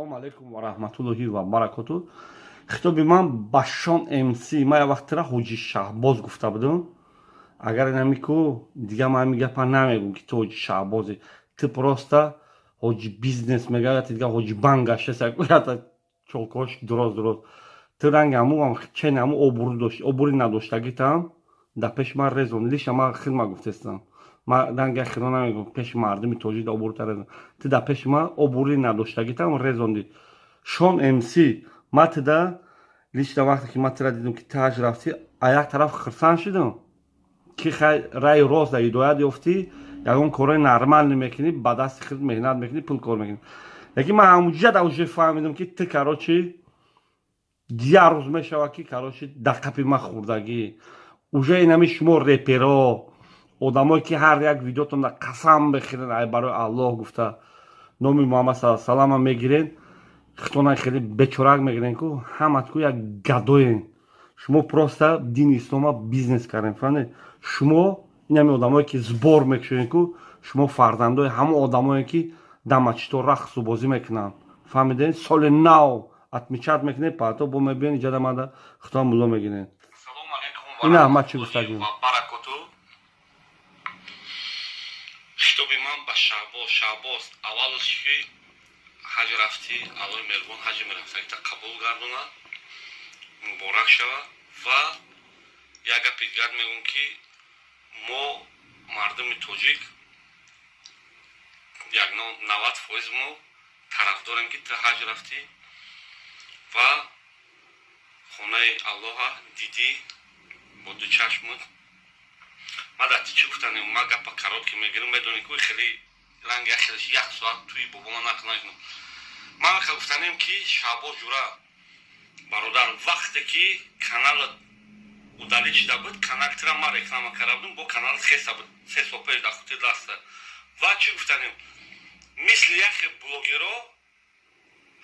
Салому алейкум ва раҳматуллоҳи ва баракатуҳ. Хитоби ман ба Шон МС. Ман як вақтира Ҳоҷи Шаҳбоз гуфта будам. Агар намику дига ман ҳамин гапа намегӯм ки ту Ҳоҷи Шаҳбозе. Ту просто Ҳоҷи бизнес мегӯяд, дига Ҳоҷи банк гаштаса гӯяд чолкош дуроз. Ту ранги ҳамун чени ҳамун обури надоштагитам дар пеши ман резон. Лиша ман хидма гуфтестам. Ман ранги хиро намегӯм пеши мардуми тоҷик да обурита резон. Ту дар пеши ман обури надоштагитам резонди. Шон МС ман туда лично вақте ки ман тира дидам ки ту ҳаҷ рафтӣ, а як тараф хирсан шудам ки рай рост да ҳидоят ёфтӣ, ягон кораи нормалне мекунӣ, ба дасти худ меҳнат мекунӣ, пул кор мекунӣ. Лекин ман ҳамуҷа да уже фаҳмидам ки ту карочи як рӯз мешавад ки карочи дар қапи ман хӯрдагӣ. Уже инами шумо реперо, одамое ки ҳар як видеотонда қасам бехӯред, ай барои Аллоҳ гуфта номи Муҳаммад саллаллоҳу алайҳи ва саллам мегиред, хитонаи хеле бечорак мегирен ку ҳаматку як гадоен. Шумо просто дини ислома бизнес кардем, фаҳмед? Шумо инами одамое ки сбор мекушонед ку шумо фарзандои ҳамон одамое ки дар масҷидҳо рақсу бозӣ мекунанд, фаҳмидед? Соли нав отмечат мекунед, пато бо мебиёнед иҷода мада хитоба мулло мегиред. Салому алейкум ва раҳматуллоҳи ва баракатуҳ. Хитоби ман ба Шаҳбоз аввалш ки ҳаҷ рафтӣ, аллои меҳрубон ҳаҷи мерафтагита қабул гардона, муборак шава. Ва як гапи дигар мегӯм ки мо мардуми тоҷик 90% мо тарафдорем ки ту ҳаҷ рафтӣ ва хонаи Аллоҳа дидӣ бо ду чашмат. Ман дар чӣ гуфтам, ман гапа карот ки мегирам медонӣ ки хеле ранги хеле як соат туи бобома накунам. Ман гуфтанем ки Шаҳбоз ҷура бародар вақте ки каналат удалӣ шуда буд, каналтира ман реклама карда будам, бо каналат хеса буд 3 сол пеш дар худи даста. Ва чӣ гуфтанем, мисли яхе блогеро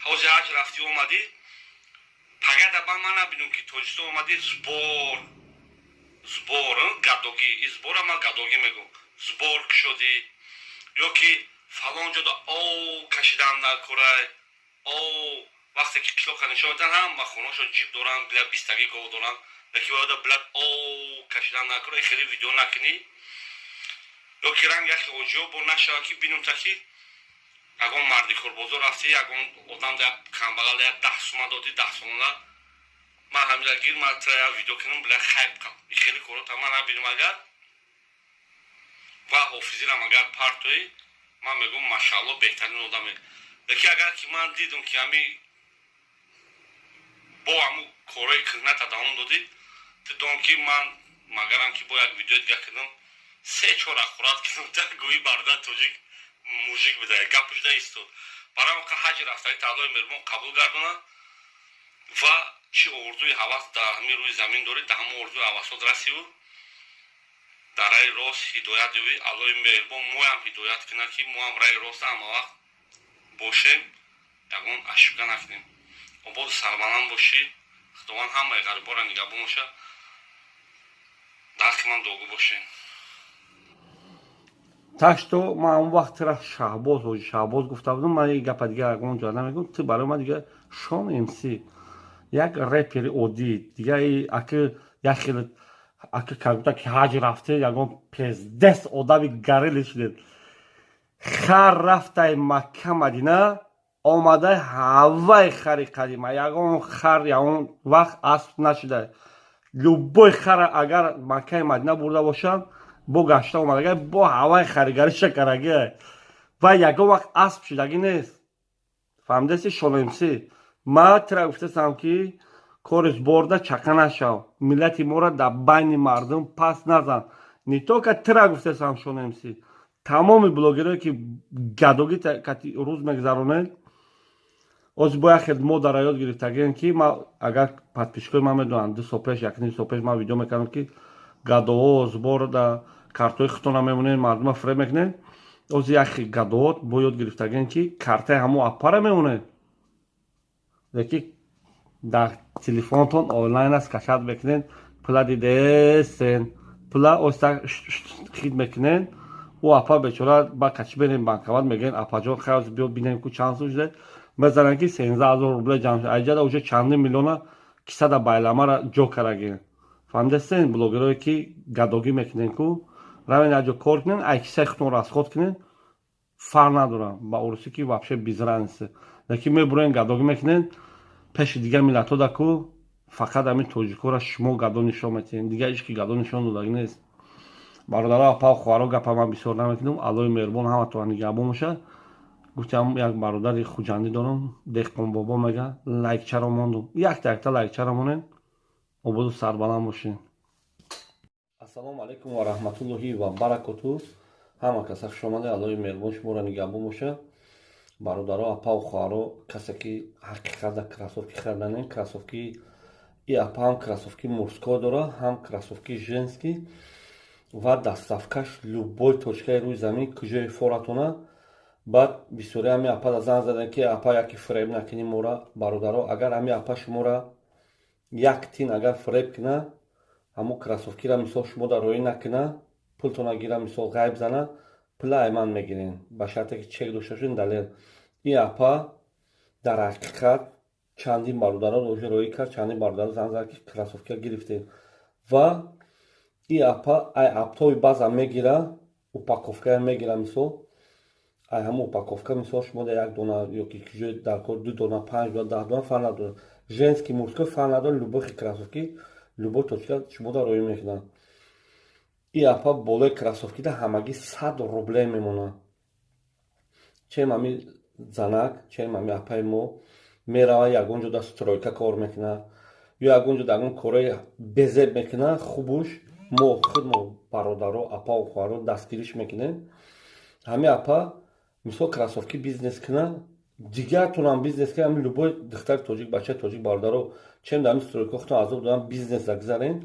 ҳозир ҳаҷ рафтӣ омадӣ, пагада ба ман набидум ки тоҷикистон омадӣ збор гадогӣ, збора ман гадогӣ мегӯм, збор кушодӣ ё ки фалон ҷода кашидан дар курай, вақте ки қишлоқа нишон медиҳанд, ҳама хонашон ҷиб доранд, била 20 гов доранд, лекин вода билад кашидан дар курай, хеле видео накунӣ ё ки ранг яхе оҷиё бо нашава ки бинум та ки ягон марди корбозор рафтӣ, ягон одам да камбағал 10 сомон додӣ, 10 сомона ман ҳамира гир ман тра як видео кунам, била хайп кам. И хеле корота ман набидум агар ва ҳофизирам агар партои ман мегӯм машаалло беҳтарин одаме. Лекин агар ки ман дидум ки ҳами бо ҳамун кораи кӯҳната давом додӣ, ту дон ки ман магарам ки бо як видео дига кунам 3-4 ахӯрат кунам, та гӯи бародар тоҷик мужик бидая гапш да истод. Барои мо ҳаҷ рафтаги Аллои меҳрубон қабул гардона ва чӣ орзуи ҳавас дар ҳамин рӯи замин доред, дар ҳамон орзуи ҳавасот расиву дар раи рост ҳидоят ёбӣ. Аллои меҳрубон моам ҳидоят кунад ки моам раи рост ҳама вақт бошем, ягон ашука накунем. Ободу сарбаланд бошӣ, худованд ҳамаи ғарибонро нигаҳбон бошад, дастки ман догу бошем. Так что ман он вақт тира Ҳоҷи Шаҳбоз гуфта будам, ман як гапа дига ягон ҷоя намегӯм. Ту барои ман дига Шон МС як репери оддӣ дига як хеле гуфта ки ҳаҷ рафте ягон пездес одами гарели шудед. Хар рафтаи Макка Мадина омадаи ҳаваи хари қадима, ягон хар ягон вақт асп нашуда. Любой хара агар Маккаи Мадина бурда бошад, бо гашта омадагӣ, бо ҳаваи харигарӣ шакарагӣ ва ягон вақт асп шудагӣ нест. фаҳмидеси Шон МС? ман тира гуфтастам ки кори зборда чақа нашав, миллати моро дар байни мардум пас назан. Не только тира гуфтастам Шон МС, тамоми блогерое ки гадогӣ рӯз мегузаронед. оз бо як мо дар ёд гирифтагием ки ман агар подписчикои ман медонанд 2 сол пеш, 1 сол пеш ман видео мекардам ки гадоҳо збор да картои хитона мемонед, мардума фиреб мекунед. оз яхи гадоот бо ёд гирифтагием ки картаи ҳамон аппара мемонед, лекин дар телефонтон онлайн аст, кашад мекунед, пула дидестен, пула оста хид мекунед, у апа бечора ба качи берем банкомат, мегӯем апаҷон хаяз биё бинем ку чанд сӯ шуде, базаран ки 13000 рубля ҷамъ шуд. Айҷада уҷа чандин миллиона кисада байламара ҷо карагӣ. Фаҳмидастен блогерое ки гадогӣ мекунен ку равен аҷо кор кунен ай кисаи худтон расход кунен фарқ надорад. Ба урусӣ ки вообще бизра нест. Лекин мебурен гадогӣ мекунен пеши дига миллатода ку фақат ҳамин тоҷикора шумо гадо нишон метиҳед. Дига ҳеҷ ки гадо нишон додагӣ нест. бародаро апа хуҳаро гапа ман бисёр намекунам. Аллои меҳрубон ҳаматон нигоҳбон бошад. гуфтам як бародари хуҷандӣ дорам, деҳқон бобо мега лайкчаро мондум. Якта лайкчаро монен. ободу сарбаланд бошед. ассалому алайкум ва раҳматуллоҳи ва баракатуҳ. ҳама каса хушомада. Аллои меҳрубон шуморо нигоҳбон бошад. бародаро апа хуҳаро касе ки ҳақиқатда кроссовки харданен, кроссовки и апа ҳам кроссовки мужской дора, ҳам кроссовки женский ва дастафкаш любой точкаи рӯи замин куҷои форатона. баъд бисёри ҳами апада занг задан ки апа яки фреб накунӣ мора. бародаро агар ҳами апа шумора як тин агар фреб куна, ҳамун кроссовкира мисол шумода роӣ накуна, пултона гира мисол ғайб зана, пула айман мегирен ба шарте ки чек дошта шудин далел. И апа дар ҳақиқат чандин бародаро уже роӣ кард, чандин бародаро занг зад ки кроссовкия гирифтем. ва и апа ай аптои баъза мегира, упаковкая мегира мисол. ай ҳамун упаковка мисол шумода як дона ё ки куҷои даркор 2 дона 5 дона 10 дона фарқ надорад. Женский мужской фарқ надорад. Любой кроссовки любой точка шумода роӣ мекунад. И апа болои кроссовкида ҳамагӣ 100 рубле мемонад. чем ҳами занак, чем ҳами апаи мо мерава ягон ҷода стройка кор мекунад ё ягон ҷода ягон кораи безеб мекунад, хубуш мо худ мо бародаро апау хуҳаро дастгириш мекунем. ҳами апа мисол кроссовки бизнес кунад, дигартонам бизнес кунад. ҳами любой духтари тоҷик, бачаи тоҷик бародаро чем дар ҳами стройка худтон азоб додан бизнес загзарен,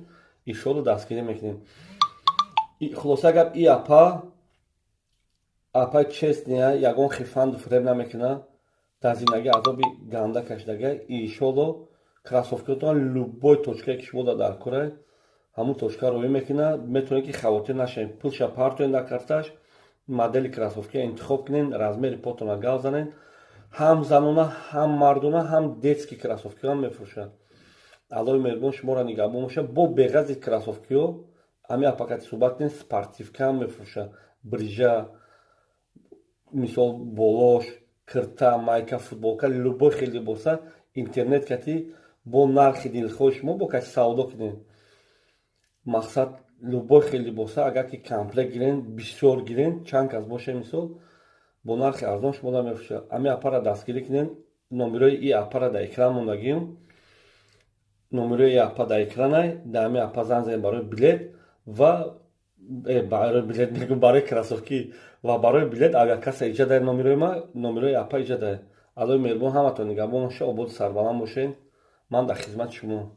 иншоалло дастгирӣ мекунем. хулоса гап и апа честния ягон хифанду фреб намекунад, дар зиндагӣ азоби ганда кашидага. иншоалло кроссовкиотон любой точкае ки шумо дар корае ҳамун точка роӣ мекунад. метавонед ки хавотир нашавед. пулша партоен дар карташ, модели кроссовки интихоб кунен, размери потона гав занен. ҳам занона, ҳам мардона, ҳам детский кроссовкиҳо ҳам мефурӯшад. аллои меҳрубон шуморо нигоҳбон бошад. бо беғази кроссовкиҳо ҳами апакати суҳбат кунем, спортивка ҳам мефурӯшад. брижа, мисол болош, кирта, майка, футболка, любой хел либоса интернет кати бо нархи дилхоҳи шумо бо кати савдо кунем. мақсад любой хел либоса агар ки комплект гирен, бисёр гирен, чанд кас боше мисол бо нархи арзон шумода мефурӯшад. ҳами апара дастгирӣ кунен. номерои и апара дар экран мондагиам. номерои и апа дар экранай. дар ҳами апа занг занед барои билет ва барои билет мегӯм, барои кроссовки ва барои билет авиакасса иҷадаи номерои ма, номерои апа иҷадаи. аллои меҳрубон ҳаматон нигоҳбон бошад. ободу сарбаланд бошед. ман дар хизмати шумо.